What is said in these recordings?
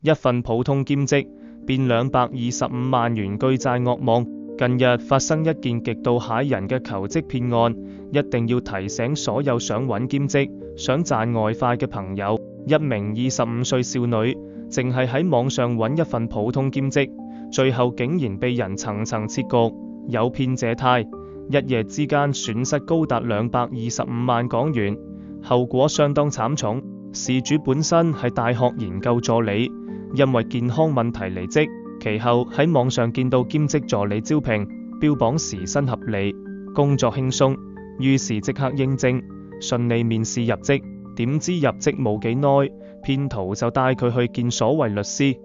一份普通兼職變225萬元巨債噩夢。近日發生一件極度駭人嘅求職騙案，一定要提醒所有想揾兼職、想賺外快嘅朋友。一名25歲少女，淨係喺網上揾一份普通兼職，最後竟然被人層層設局，誘騙借貸，一夜之間損失高達225萬港元，後果相當慘重。事主本身係大學研究助理，因為健康問題離職，其後喺網上見到兼職助理招聘，標榜時薪合理，工作輕鬆，於是即刻應徵，順利面試入職。點知入職冇幾耐，騙徒就帶佢去見所謂律師，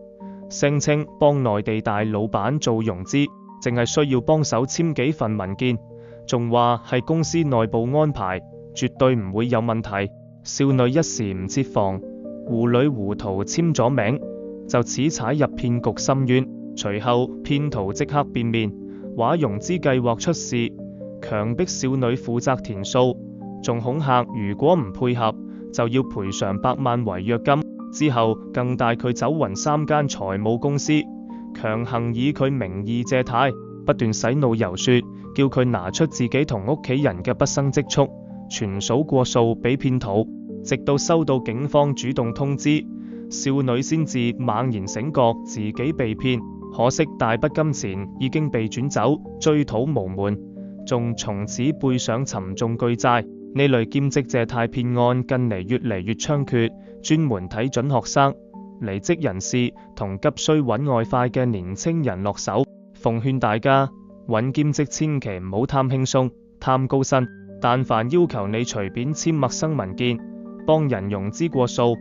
聲稱幫內地大老闆做融資，淨係需要幫手簽幾份文件，仲話係公司內部安排，絕對唔會有問題。少女一時唔設防，糊裏糊塗簽咗名，就此踩入騙局深淵。隨後騙徒即刻變面，話融資計劃出事，強迫少女負責填數，仲恐嚇如果唔配合就要賠償100萬違約金。之後更帶佢走勻3間財務公司，強行以佢名義借貸，不斷洗腦遊說，叫佢拿出自己同屋企人嘅畢生積蓄，全數過數俾騙徒。直到收到警方主動通知，少女先至猛然醒覺自己被騙。可惜大筆金錢已經被轉走，追討無門，仲從此背上沉重巨債。呢類兼職借貸騙案近嚟越嚟越猖獗，專門睇準學生、離職人士同急需揾外快嘅年青人落手。奉勸大家揾兼職千祈唔好貪輕鬆、貪高薪，但凡要求你隨便簽陌生文件、幫人融資過數、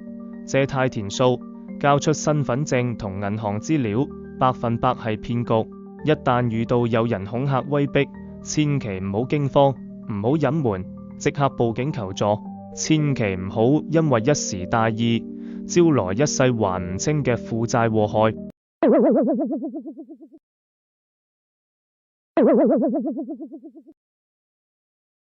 借貸填數、交出身份證同銀行資料，100%係騙局。一旦遇到有人恐嚇威逼，千祈唔好驚慌，唔好隱瞞，即刻報警求助。千祈唔好因為一時大意，招來一世還唔清嘅負債禍害。